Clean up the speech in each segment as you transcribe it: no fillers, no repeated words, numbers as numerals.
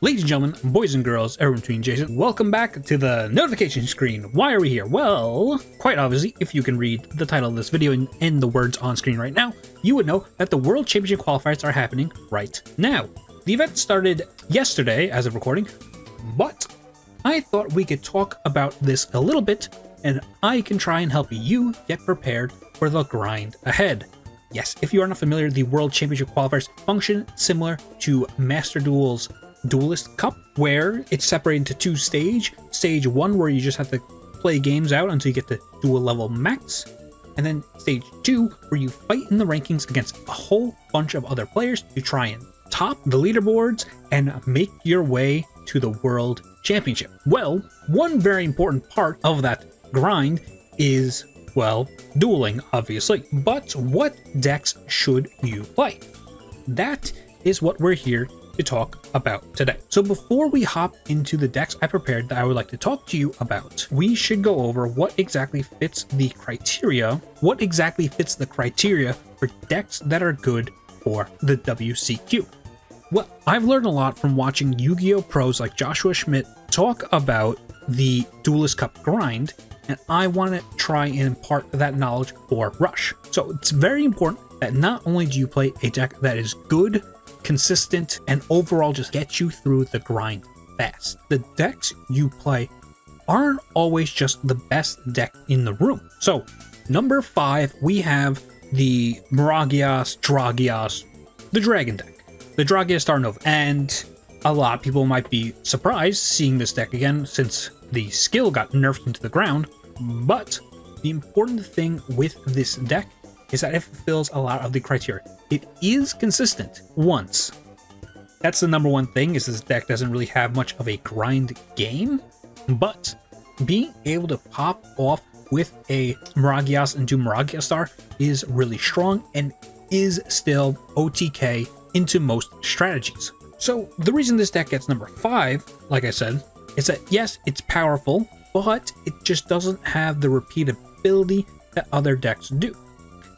Ladies and gentlemen, boys and girls, everyone between Jason, welcome back to the notification screen. Why are we here? Well, quite obviously, if you can read the title of this video and the words on screen right now, you would know that the World Championship Qualifiers are happening right now. The event started yesterday as of recording, but I thought we could talk about this a little bit, and I can try and help you get prepared for the grind ahead. Yes, if you are not familiar, the World Championship Qualifiers function similar to Master Duel's Duelist Cup, where it's separated into two stages. Stage 1, where you just have to play games out until you get to duel level max, and then stage 2, where you fight in the rankings against a whole bunch of other players to try and top the leaderboards and make your way to the World Championship. Well, one very important part of that grind is, well, dueling, obviously. But what decks should you play? That is what we're here to talk about today. So before we hop into the decks I prepared that I would like to talk to you about, we should go over what exactly fits the criteria for decks that are good for the WCQ. Well, I've learned a lot from watching Yu-Gi-Oh! Pros like Joshua Schmidt talk about the Duelist Cup grind, and I want to try and impart that knowledge for Rush. So it's very important that not only do you play a deck that is good, consistent, and overall just get you through the grind fast. The decks you play aren't always just the best deck in the room. So number 5, we have the Dragios, the Dragon deck, the Dragios Star Nova. And a lot of people might be surprised seeing this deck again since the skill got nerfed into the ground, but the important thing with this deck is that it fulfills a lot of the criteria. It is consistent once. That's the number one thing, is this deck doesn't really have much of a grind game, but being able to pop off with a Dragios into Dragios Star is really strong and is still OTK into most strategies. So the reason this deck gets number 5, like I said, is that yes, it's powerful, but it just doesn't have the repeatability that other decks do.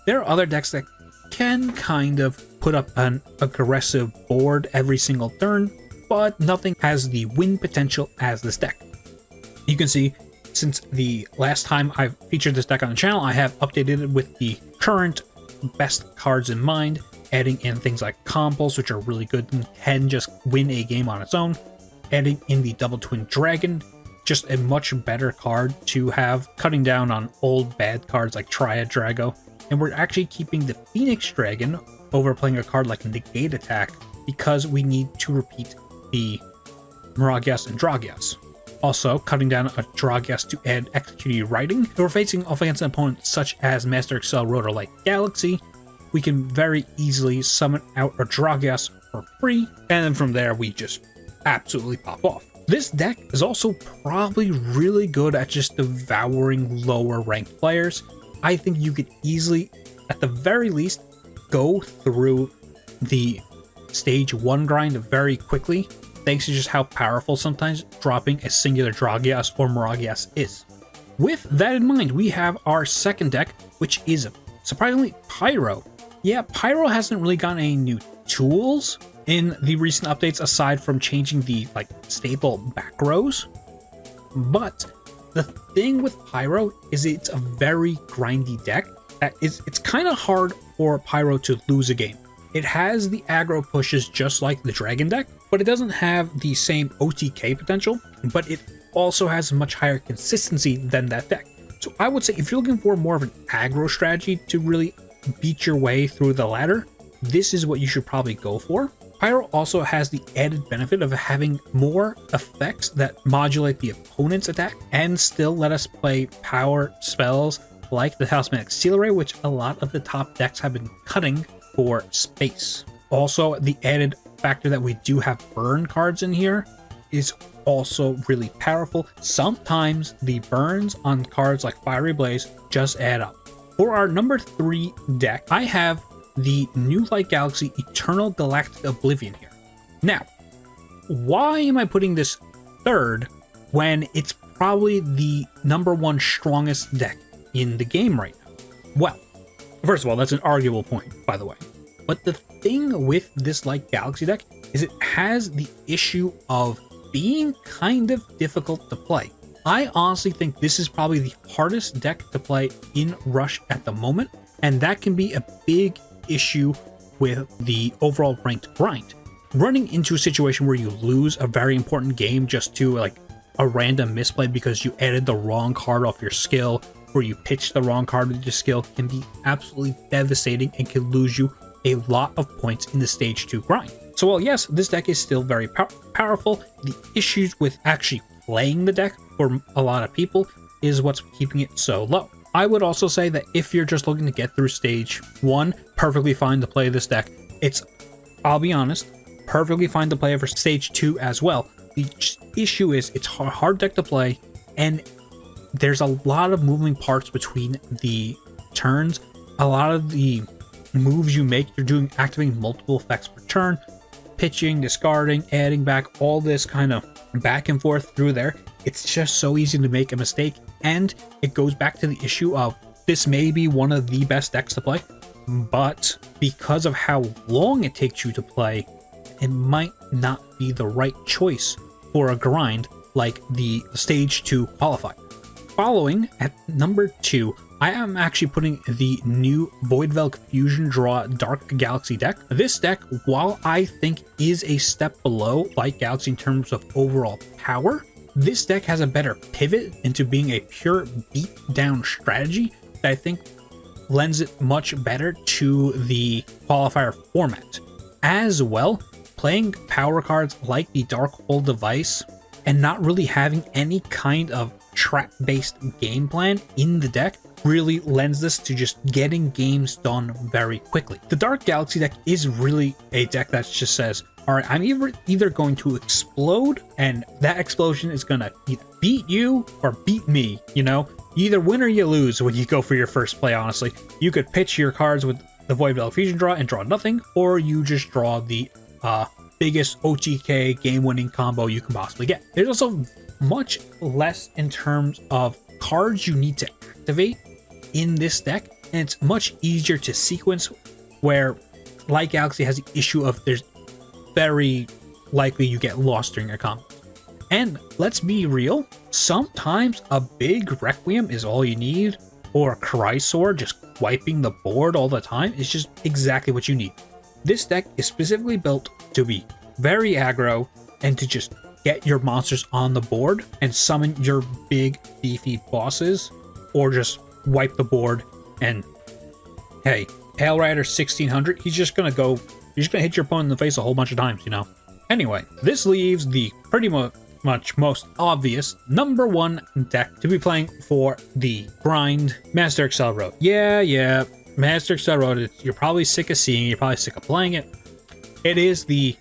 There are other decks that can kind of put up an aggressive board every single turn, but nothing has the win potential as this deck. You can see, since the last time I've featured this deck on the channel, I have updated it with the current best cards in mind, adding in things like Compulse, which are really good and can just win a game on its own, adding in the Double Twin Dragon, just a much better card to have, cutting down on old bad cards like Triad Drago. And we're actually keeping the Phoenix Dragon over playing a card like Negate Attack because we need to repeat the Dragios and Dragios. Also, cutting down a Dragios to add Executed Writing. If we're facing off against an opponent such as Master Excel Rotor Light Galaxy, we can very easily summon out a Dragios for free, and then from there we just absolutely pop off. This deck is also probably really good at just devouring lower ranked players. I think you could easily, at the very least, go through the stage 1 grind very quickly, thanks to just how powerful sometimes dropping a singular Dragios or Dragios is. With that in mind, we have our second deck, which is surprisingly Pyro. Yeah, Pyro hasn't really gotten any new tools in the recent updates aside from changing the staple back rows, but the thing with Pyro is it's a very grindy deck. It's kind of hard for Pyro to lose a game. It has the aggro pushes just like the Dragon deck, but it doesn't have the same OTK potential, but it also has much higher consistency than that deck. So I would say if you're looking for more of an aggro strategy to really beat your way through the ladder, this is what you should probably go for. Pyro also has the added benefit of having more effects that modulate the opponent's attack and still let us play power spells like the Talismanic Seal Ray, which a lot of the top decks have been cutting for space. Also, the added factor that we do have burn cards in here is also really powerful. Sometimes the burns on cards like Fiery Blaze just add up. For our number 3 deck, I have the New Light Galaxy Eternal Galactic Oblivion here. Now, why am I putting this third when it's probably the number 1 strongest deck in the game right now? Well, first of all, that's an arguable point, by the way. But the thing with this Light Galaxy deck is it has the issue of being kind of difficult to play. I honestly think this is probably the hardest deck to play in Rush at the moment, and that can be a big issue with the overall ranked grind. Running into a situation where you lose a very important game just to like a random misplay because you added the wrong card off your skill, or you pitched the wrong card with your skill, can be absolutely devastating and can lose you a lot of points in the stage 2 grind. So while yes, this deck is still very powerful, the issues with actually playing the deck for a lot of people is what's keeping it so low. I would also say that if you're just looking to get through stage 1, perfectly fine to play this deck. It's, I'll be honest, perfectly fine to play it for stage 2 as well. The issue is it's a hard deck to play, and there's a lot of moving parts between the turns. A lot of the moves you make, you're doing activating multiple effects per turn, pitching, discarding, adding back, all this kind of back and forth through there. It's just so easy to make a mistake, and it goes back to the issue of this may be one of the best decks to play, but because of how long it takes you to play, it might not be the right choice for a grind like the stage 2 qualifier. Following at number 2, I am actually putting the new Void-Velk Fusion Draw Dark Galaxy deck. This deck, while I think is a step below Light Galaxy in terms of overall power, this deck has a better pivot into being a pure beat-down strategy that I think lends it much better to the qualifier format. As well, playing power cards like the Dark Hole device and not really having any kind of trap-based game plan in the deck really lends this to just getting games done very quickly. The Dark Galaxy deck is really a deck that just says, all right, I'm either going to explode, and that explosion is going to either beat you or beat me, you know? You either win or you lose when you go for your first play, honestly. You could pitch your cards with the Void-Velk Fusion Draw and draw nothing, or you just draw the biggest OTK game-winning combo you can possibly get. There's also much less in terms of cards you need to activate in this deck, and it's much easier to sequence, where Light Galaxy has the issue of there's very likely you get lost during your combo. And let's be real, sometimes a big Requiem is all you need, or a Chrysor just wiping the board all the time is just exactly what you need. This deck is specifically built to be very aggro and to just get your monsters on the board and summon your big beefy bosses, or just wipe the board and hey, Pale Rider 1600, he's just gonna hit your opponent in the face a whole bunch of times, you know? Anyway, this leaves the pretty much most obvious number 1 deck to be playing for the grind, Master Excel Road. Yeah, Master Excel Road, you're probably sick of seeing it, you're probably sick of playing it. It is the,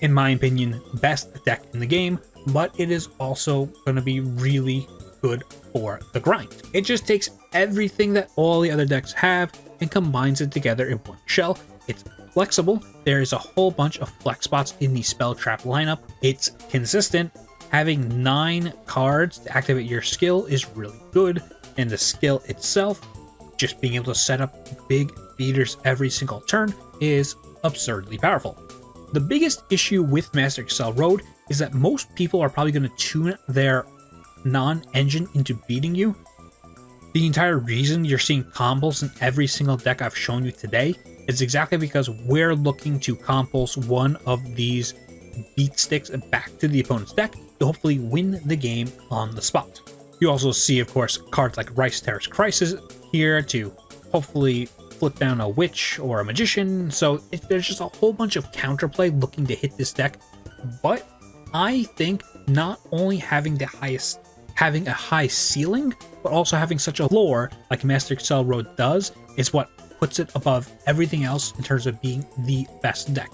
in my opinion, best deck in the game, but it is also going to be really good for the grind. It just takes everything that all the other decks have and combines it together in one shell. It's flexible. There is a whole bunch of flex spots in the spell trap lineup. It's consistent. Having 9 cards to activate your skill is really good, and the skill itself, just being able to set up big beaters every single turn, is absurdly powerful. The biggest issue with Master Excel Road is that most people are probably going to tune their non-engine into beating you. The entire reason you're seeing combos in every single deck I've shown you today is exactly because we're looking to compulse one of these beat sticks back to the opponent's deck to hopefully win the game on the spot. You also see, of course, cards like Rice Terrace Crisis here to hopefully flip down a Witch or a Magician, so there's just a whole bunch of counterplay looking to hit this deck. But I think not only having a high ceiling, but also having such a floor like Master Excel Road does is what puts it above everything else in terms of being the best deck.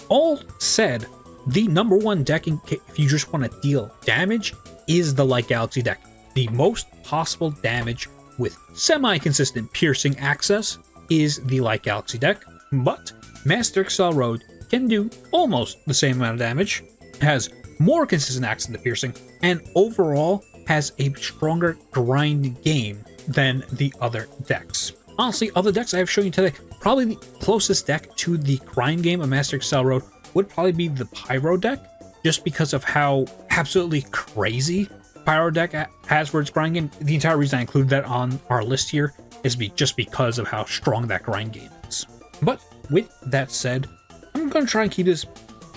All said, the number 1 deck, if you just want to deal damage, is the Light Galaxy deck. The most possible damage with semi-consistent piercing access is the Light Galaxy deck, but Master Excel Road can do almost the same amount of damage, has more consistent access to piercing, and overall has a stronger grind game than the other decks. Honestly, other decks I have shown you today, probably the closest deck to the grind game of Master Excel Road would probably be the Pyro deck, just because of how absolutely crazy Pyro deck has for its grind game. The entire reason I include that on our list here is just because of how strong that grind game is. But with that said, I'm going to try and keep this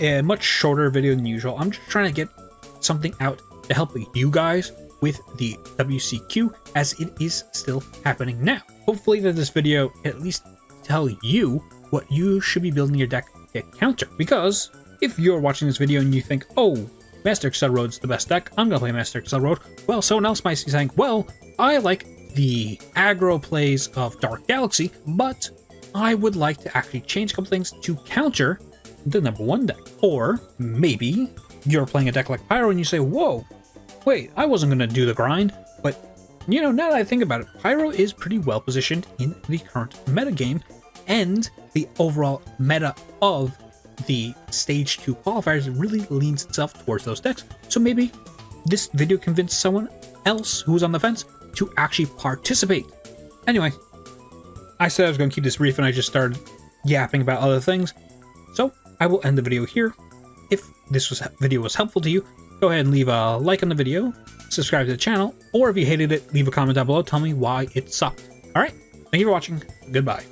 a much shorter video than usual. I'm just trying to get something out to help you guys with the WCQ, as it is still happening now. Hopefully that this video at least tell you what you should be building your deck to counter. Because if you're watching this video and you think, oh, Master Excel Road's the best deck, I'm gonna play Master Excel Road, well, someone else might be saying, well, I like the aggro plays of Dark Galaxy, but I would like to actually change a couple things to counter the #1 deck. Or maybe you're playing a deck like Pyro and you say, whoa, wait, I wasn't gonna do the grind, but you know, now that I think about it, Pyro is pretty well positioned in the current metagame, and the overall meta of the Stage 2 qualifiers really leans itself towards those decks. So maybe this video convinced someone else who's on the fence to actually participate. Anyway, I said I was going to keep this brief and I just started yapping about other things. So I will end the video here. If this video was helpful to you, go ahead and leave a like on the video, subscribe to the channel, or if you hated it, leave a comment down below, tell me why it sucked. Alright, thank you for watching, goodbye.